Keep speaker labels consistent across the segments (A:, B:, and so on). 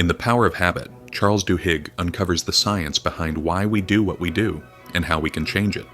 A: In The Power of Habit, Charles Duhigg uncovers the science behind why we do what we do and how we can change it.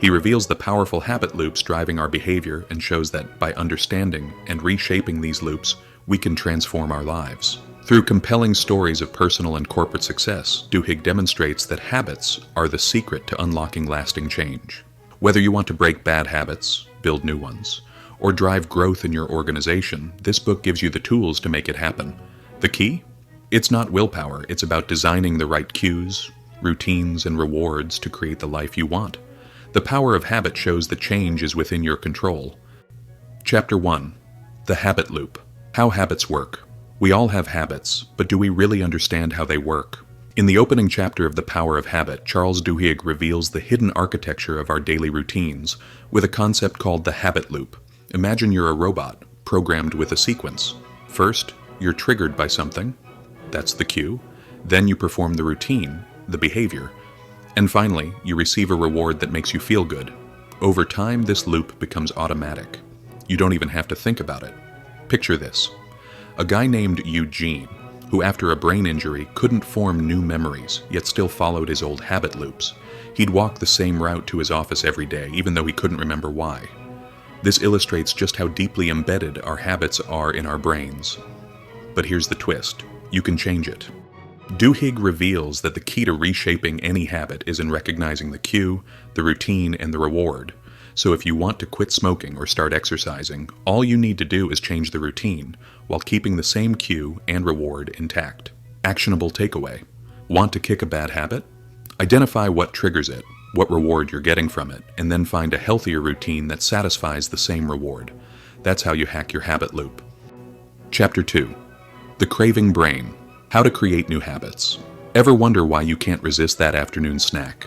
A: He reveals the powerful habit loops driving our behavior and shows that by understanding and reshaping these loops, we can transform our lives. Through compelling stories of personal and corporate success, Duhigg demonstrates that habits are the secret to unlocking lasting change. Whether you want to break bad habits, build new ones, or drive growth in your organization, this book gives you the tools to make it happen. The key? It's not willpower, it's about designing the right cues, routines, and rewards to create the life you want. The Power of Habit shows that change is within your control. Chapter 1. The Habit Loop. How habits work. We all have habits, but do we really understand how they work? In the opening chapter of The Power of Habit, Charles Duhigg reveals the hidden architecture of our daily routines with a concept called the habit loop. Imagine you're a robot, programmed with a sequence. First, you're triggered by something. That's the cue. Then you perform the routine, the behavior. And finally, you receive a reward that makes you feel good. Over time, this loop becomes automatic. You don't even have to think about it. Picture this. A guy named Eugene, who after a brain injury couldn't form new memories, yet still followed his old habit loops. He'd walk the same route to his office every day, even though he couldn't remember why. This illustrates just how deeply embedded our habits are in our brains. But here's the twist. You can change it. Duhigg reveals that the key to reshaping any habit is in recognizing the cue, the routine, and the reward. So if you want to quit smoking or start exercising, all you need to do is change the routine, while keeping the same cue and reward intact. Actionable takeaway. Want to kick a bad habit? Identify what triggers it, what reward you're getting from it, and then find a healthier routine that satisfies the same reward. That's how you hack your habit loop. Chapter 2. The Craving Brain. How to create new habits. Ever wonder why you can't resist that afternoon snack?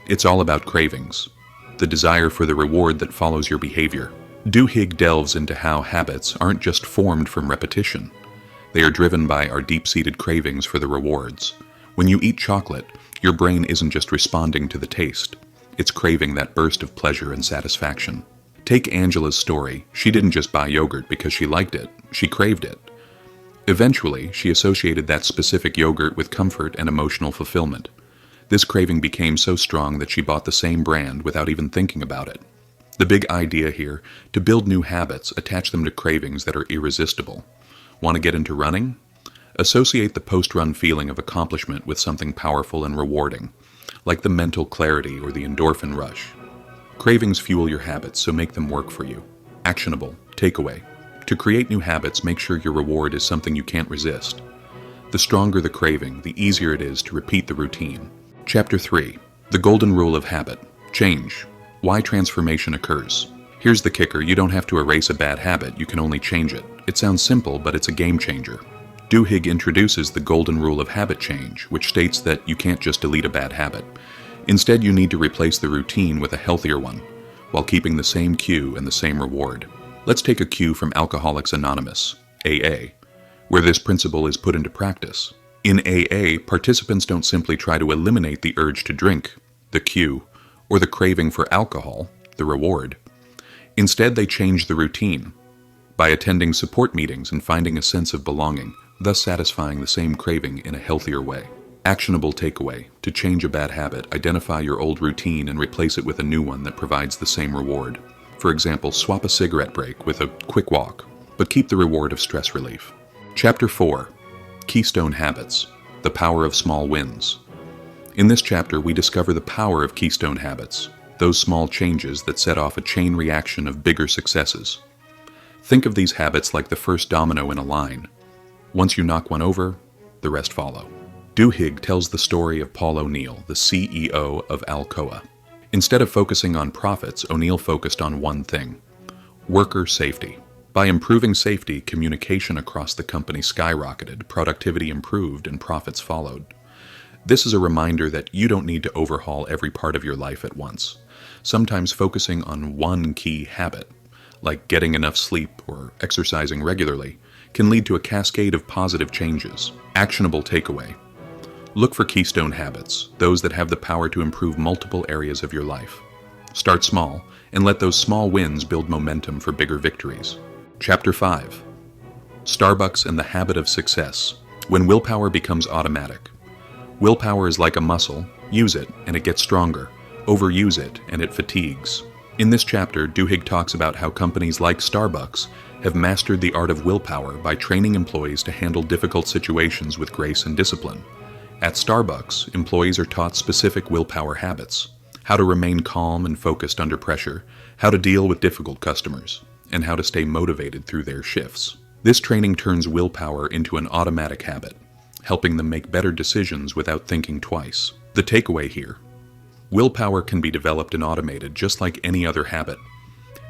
A: It's all about cravings, the desire for the reward that follows your behavior. Duhigg delves into how habits aren't just formed from repetition. They are driven by our deep-seated cravings for the rewards. When you eat chocolate, your brain isn't just responding to the taste. It's craving that burst of pleasure and satisfaction. Take Angela's story. She didn't just buy yogurt because she liked it. She craved it. Eventually, she associated that specific yogurt with comfort and emotional fulfillment. This craving became so strong that she bought the same brand without even thinking about it. The big idea here, to build new habits, attach them to cravings that are irresistible. Want to get into running? Associate the post-run feeling of accomplishment with something powerful and rewarding, like the mental clarity or the endorphin rush. Cravings fuel your habits, so make them work for you. Actionable takeaway. To create new habits, make sure your reward is something you can't resist. The stronger the craving, the easier it is to repeat the routine. Chapter 3. The Golden Rule of Habit. Change. Why transformation occurs. Here's the kicker. You don't have to erase a bad habit, you can only change it. It sounds simple, but it's a game changer. Duhigg introduces the Golden Rule of Habit change, which states that you can't just delete a bad habit. Instead, you need to replace the routine with a healthier one, while keeping the same cue and the same reward. Let's take a cue from Alcoholics Anonymous, AA, where this principle is put into practice. In AA, participants don't simply try to eliminate the urge to drink, the cue, or the craving for alcohol, the reward. Instead, they change the routine by attending support meetings and finding a sense of belonging, thus satisfying the same craving in a healthier way. Actionable takeaway. To change a bad habit, identify your old routine and replace it with a new one that provides the same reward. For example, swap a cigarette break with a quick walk, but keep the reward of stress relief. Chapter 4. Keystone Habits. The Power of Small Wins. In this chapter, we discover the power of keystone habits, those small changes that set off a chain reaction of bigger successes. Think of these habits like the first domino in a line. Once you knock one over, the rest follow. Duhigg tells the story of Paul O'Neill, the CEO of Alcoa. Instead of focusing on profits, O'Neill focused on one thing: worker safety. By improving safety, communication across the company skyrocketed, productivity improved, and profits followed. This is a reminder that you don't need to overhaul every part of your life at once. Sometimes focusing on one key habit, like getting enough sleep or exercising regularly, can lead to a cascade of positive changes. Actionable takeaway. Look for keystone habits, those that have the power to improve multiple areas of your life. Start small, and let those small wins build momentum for bigger victories. Chapter 5. Starbucks and the Habit of Success. When willpower becomes automatic. Willpower is like a muscle. Use it, and it gets stronger. Overuse it, and it fatigues. In this chapter, Duhigg talks about how companies like Starbucks have mastered the art of willpower by training employees to handle difficult situations with grace and discipline. At Starbucks, employees are taught specific willpower habits: how to remain calm and focused under pressure, how to deal with difficult customers, and how to stay motivated through their shifts. This training turns willpower into an automatic habit, helping them make better decisions without thinking twice. The takeaway here: willpower can be developed and automated just like any other habit.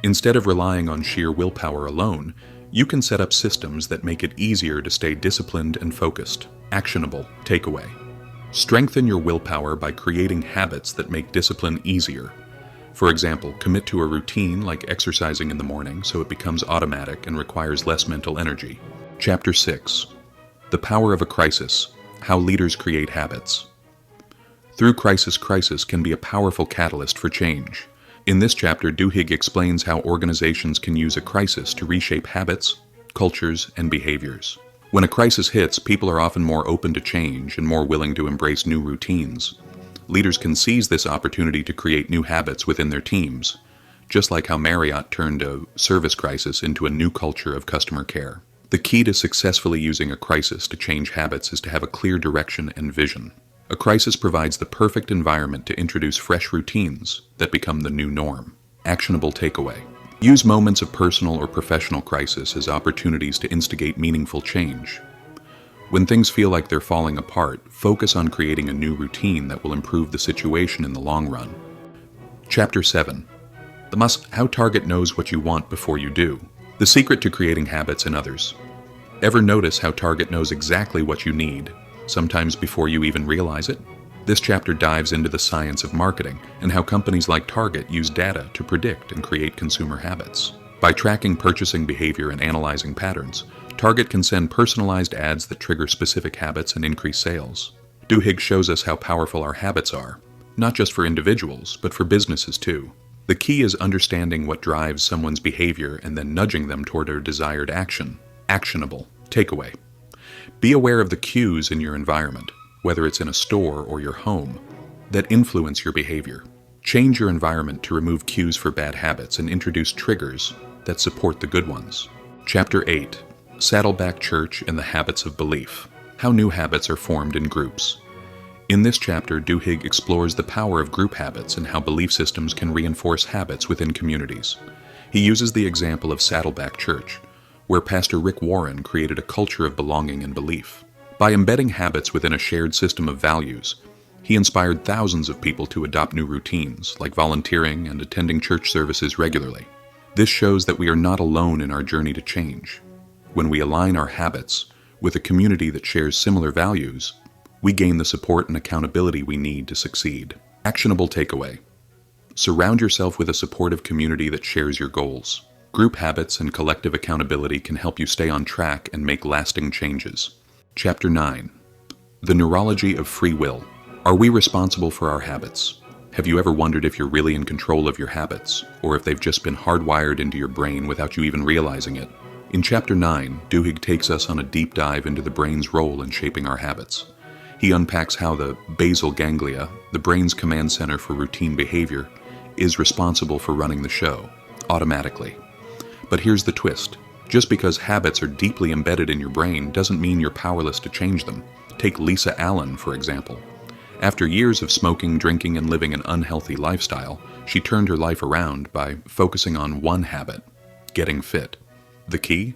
A: Instead of relying on sheer willpower alone, you can set up systems that make it easier to stay disciplined and focused. Actionable takeaway: strengthen your willpower by creating habits that make discipline easier. For example, commit to a routine like exercising in the morning so it becomes automatic and requires less mental energy. Chapter 6. The Power of a Crisis: How Leaders Create Habits. Through crisis can be a powerful catalyst for change. In this chapter, Duhigg explains how organizations can use a crisis to reshape habits, cultures, and behaviors. When a crisis hits, people are often more open to change and more willing to embrace new routines. Leaders can seize this opportunity to create new habits within their teams, just like how Marriott turned a service crisis into a new culture of customer care. The key to successfully using a crisis to change habits is to have a clear direction and vision. A crisis provides the perfect environment to introduce fresh routines that become the new norm. Actionable takeaway: use moments of personal or professional crisis as opportunities to instigate meaningful change. When things feel like they're falling apart, focus on creating a new routine that will improve the situation in the long run. Chapter 7. How Target Knows What You Want Before You Do. The secret to creating habits in others. Ever notice how Target knows exactly what you need, sometimes before you even realize it? This chapter dives into the science of marketing and how companies like Target use data to predict and create consumer habits. By tracking purchasing behavior and analyzing patterns, Target can send personalized ads that trigger specific habits and increase sales. Duhigg shows us how powerful our habits are, not just for individuals, but for businesses too. The key is understanding what drives someone's behavior and then nudging them toward a desired action. Actionable takeaway: be aware of the cues in your environment, whether it's in a store or your home, that influence your behavior. Change your environment to remove cues for bad habits and introduce triggers that support the good ones. Chapter 8. Saddleback Church and the Habits of Belief. How new habits are formed in groups. In this chapter, Duhigg explores the power of group habits and how belief systems can reinforce habits within communities. He uses the example of Saddleback Church, where Pastor Rick Warren created a culture of belonging and belief. By embedding habits within a shared system of values, he inspired thousands of people to adopt new routines, like volunteering and attending church services regularly. This shows that we are not alone in our journey to change. When we align our habits with a community that shares similar values, we gain the support and accountability we need to succeed. Actionable takeaway: surround yourself with a supportive community that shares your goals. Group habits and collective accountability can help you stay on track and make lasting changes. Chapter 9. The Neurology of Free Will. Are we responsible for our habits? Have you ever wondered if you're really in control of your habits, or if they've just been hardwired into your brain without you even realizing it? In Chapter 9, Duhigg takes us on a deep dive into the brain's role in shaping our habits. He unpacks how the basal ganglia, the brain's command center for routine behavior, is responsible for running the show, automatically. But here's the twist. Just because habits are deeply embedded in your brain doesn't mean you're powerless to change them. Take Lisa Allen, for example. After years of smoking, drinking, and living an unhealthy lifestyle, she turned her life around by focusing on one habit: getting fit. The key?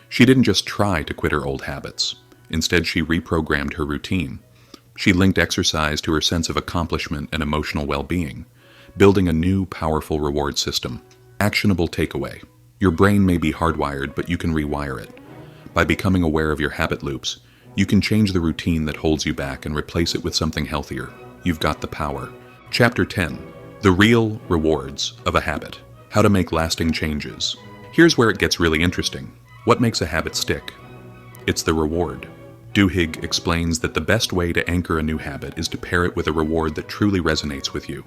A: She didn't just try to quit her old habits. Instead, she reprogrammed her routine. She linked exercise to her sense of accomplishment and emotional well-being, building a new, powerful reward system. Actionable takeaway: your brain may be hardwired, but you can rewire it. By becoming aware of your habit loops, you can change the routine that holds you back and replace it with something healthier. You've got the power. Chapter 10. The Real Rewards of a Habit. How to make lasting changes. Here's where it gets really interesting. What makes a habit stick? It's the reward. Duhigg explains that the best way to anchor a new habit is to pair it with a reward that truly resonates with you.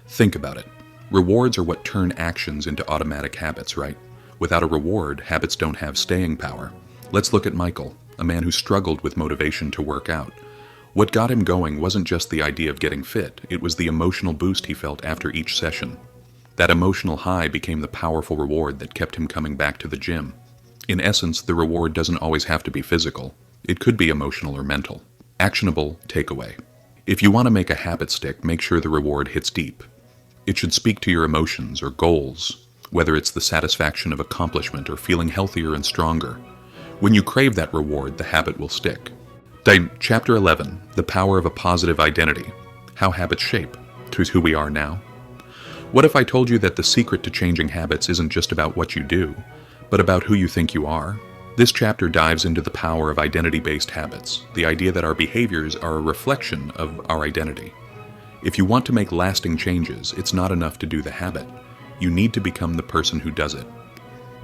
A: Think about it. Rewards are what turn actions into automatic habits, right? Without a reward, habits don't have staying power. Let's look at Michael, a man who struggled with motivation to work out. What got him going wasn't just the idea of getting fit, it was the emotional boost he felt after each session. That emotional high became the powerful reward that kept him coming back to the gym. In essence, the reward doesn't always have to be physical. It could be emotional or mental. Actionable takeaway. If you want to make a habit stick, make sure the reward hits deep. It should speak to your emotions or goals, whether it's the satisfaction of accomplishment or feeling healthier and stronger. When you crave that reward, the habit will stick. Chapter 11, The Power of a Positive Identity. How Habits Shape to Who We Are Now. What if I told you that the secret to changing habits isn't just about what you do, but about who you think you are? This chapter dives into the power of identity-based habits, the idea that our behaviors are a reflection of our identity. If you want to make lasting changes, it's not enough to do the habit. You need to become the person who does it.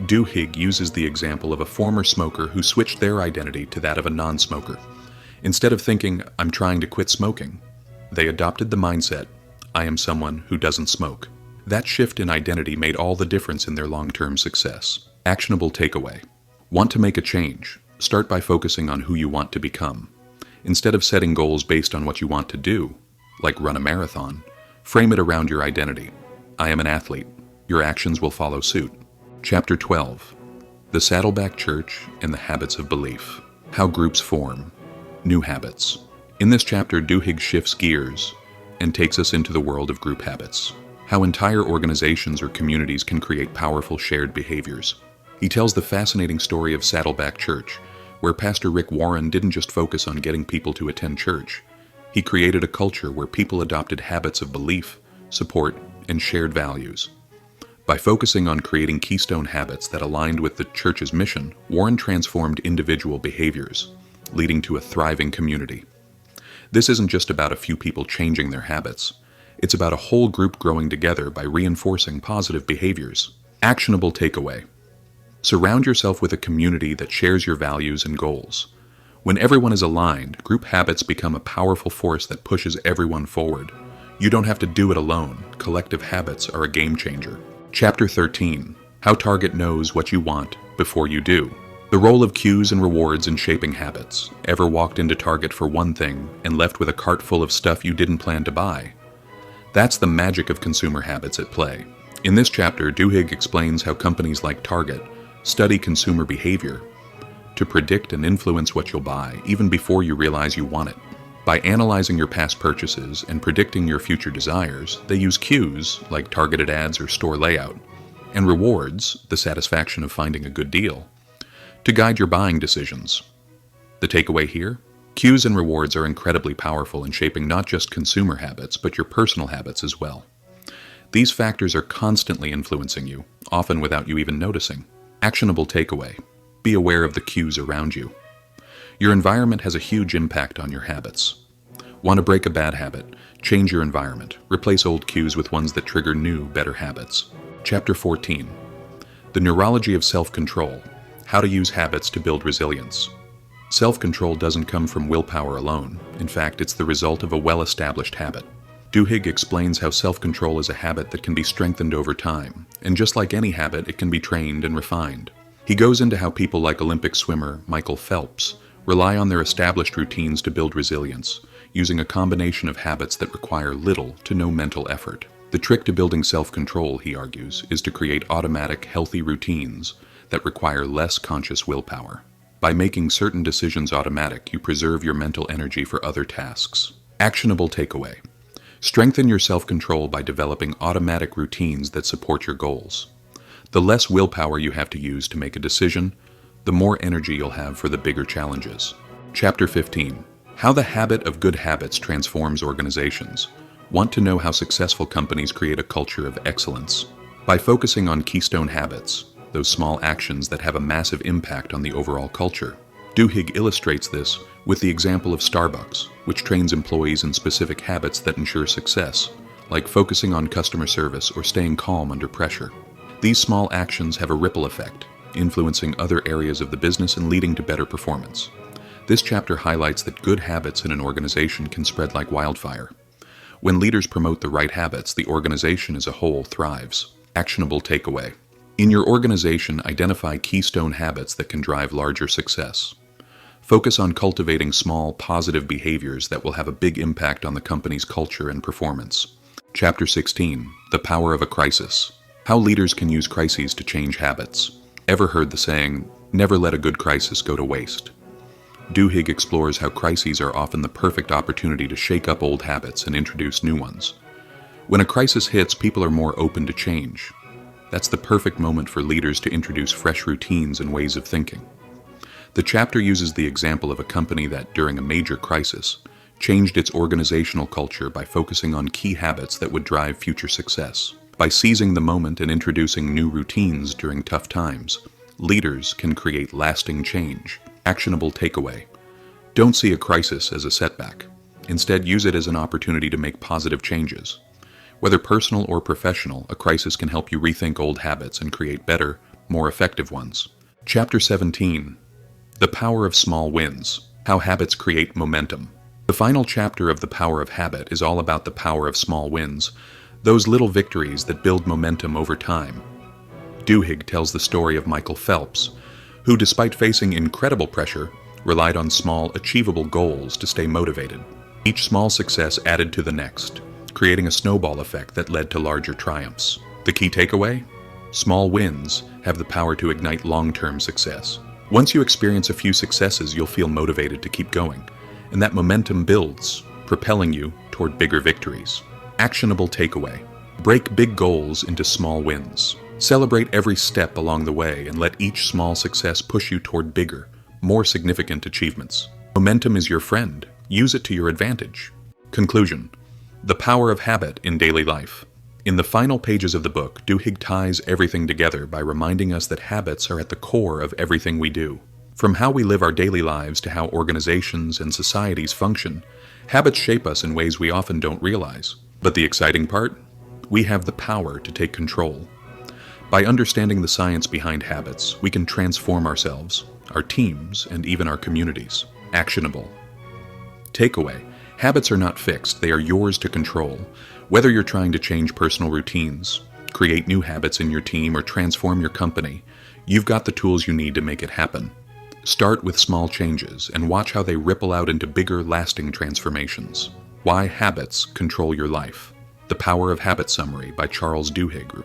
A: Duhigg uses the example of a former smoker who switched their identity to that of a non-smoker. Instead of thinking, "I'm trying to quit smoking," they adopted the mindset, "I am someone who doesn't smoke." That shift in identity made all the difference in their long-term success. Actionable takeaway. Want to make a change? Start by focusing on who you want to become. Instead of setting goals based on what you want to do, like run a marathon, frame it around your identity. I am an athlete. Your actions will follow suit. Chapter 12. The Saddleback Church and the Habits of Belief. How Groups Form. New Habits. In this chapter, Duhigg shifts gears and takes us into the world of group habits. How entire organizations or communities can create powerful shared behaviors. He tells the fascinating story of Saddleback Church, where Pastor Rick Warren didn't just focus on getting people to attend church. He created a culture where people adopted habits of belief, support, and shared values. By focusing on creating keystone habits that aligned with the church's mission, Warren transformed individual behaviors, leading to a thriving community. This isn't just about a few people changing their habits. It's about a whole group growing together by reinforcing positive behaviors. Actionable takeaway. Surround yourself with a community that shares your values and goals. When everyone is aligned, group habits become a powerful force that pushes everyone forward. You don't have to do it alone. Collective habits are a game changer. Chapter 13. How Target Knows What You Want Before You Do. The role of cues and rewards in shaping habits. Ever walked into Target for one thing and left with a cart full of stuff you didn't plan to buy? That's the magic of consumer habits at play. In this chapter, Duhigg explains how companies like Target study consumer behavior to predict and influence what you'll buy even before you realize you want it. By analyzing your past purchases and predicting your future desires, they use cues, like targeted ads or store layout, and rewards, the satisfaction of finding a good deal, to guide your buying decisions. The takeaway here? Cues and rewards are incredibly powerful in shaping not just consumer habits, but your personal habits as well. These factors are constantly influencing you, often without you even noticing. Actionable takeaway. Be aware of the cues around you. Your environment has a huge impact on your habits. Want to break a bad habit? Change your environment. Replace old cues with ones that trigger new, better habits. Chapter 14. The Neurology of Self-Control. How to Use Habits to Build Resilience. Self-control doesn't come from willpower alone. In fact, it's the result of a well-established habit. Duhigg explains how self-control is a habit that can be strengthened over time, and just like any habit, it can be trained and refined. He goes into how people like Olympic swimmer Michael Phelps rely on their established routines to build resilience, using a combination of habits that require little to no mental effort. The trick to building self-control, he argues, is to create automatic, healthy routines that require less conscious willpower. By making certain decisions automatic, you preserve your mental energy for other tasks. Actionable takeaway. Strengthen your self-control by developing automatic routines that support your goals. The less willpower you have to use to make a decision, the more energy you'll have for the bigger challenges. Chapter 15. How the habit of good habits transforms organizations. Want to know how successful companies create a culture of excellence? By focusing on keystone habits, those small actions that have a massive impact on the overall culture. Duhigg illustrates this with the example of Starbucks, which trains employees in specific habits that ensure success, like focusing on customer service or staying calm under pressure. These small actions have a ripple effect, influencing other areas of the business and leading to better performance. This chapter highlights that good habits in an organization can spread like wildfire. When leaders promote the right habits, the organization as a whole thrives. Actionable takeaway. In your organization, identify keystone habits that can drive larger success. Focus on cultivating small, positive behaviors that will have a big impact on the company's culture and performance. Chapter 16. The Power of a Crisis. How leaders can use crises to change habits. Ever heard the saying, "Never let a good crisis go to waste"? Duhigg explores how crises are often the perfect opportunity to shake up old habits and introduce new ones. When a crisis hits, people are more open to change. That's the perfect moment for leaders to introduce fresh routines and ways of thinking. The chapter uses the example of a company that, during a major crisis, changed its organizational culture by focusing on key habits that would drive future success. By seizing the moment and introducing new routines during tough times, leaders can create lasting change. Actionable takeaway. Don't see a crisis as a setback. Instead, use it as an opportunity to make positive changes. Whether personal or professional, a crisis can help you rethink old habits and create better, more effective ones. Chapter 17. The Power of Small Wins. How Habits Create Momentum. The final chapter of The Power of Habit is all about the power of small wins, those little victories that build momentum over time. Duhigg tells the story of Michael Phelps, who, despite facing incredible pressure, relied on small, achievable goals to stay motivated. Each small success added to the next, creating a snowball effect that led to larger triumphs. The key takeaway? Small wins have the power to ignite long-term success. Once you experience a few successes, you'll feel motivated to keep going, and that momentum builds, propelling you toward bigger victories. Actionable takeaway. Break big goals into small wins. Celebrate every step along the way and let each small success push you toward bigger, more significant achievements. Momentum is your friend. Use it to your advantage. Conclusion. The power of habit in daily life. In the final pages of the book, Duhigg ties everything together by reminding us that habits are at the core of everything we do. From how we live our daily lives to how organizations and societies function, habits shape us in ways we often don't realize. But the exciting part? We have the power to take control. By understanding the science behind habits, we can transform ourselves, our teams, and even our communities. Actionable. Takeaway. Habits are not fixed, they are yours to control. Whether you're trying to change personal routines, create new habits in your team, or transform your company, you've got the tools you need to make it happen. Start with small changes and watch how they ripple out into bigger, lasting transformations. Why habits control your life. The Power of Habit Summary by Charles Duhigg.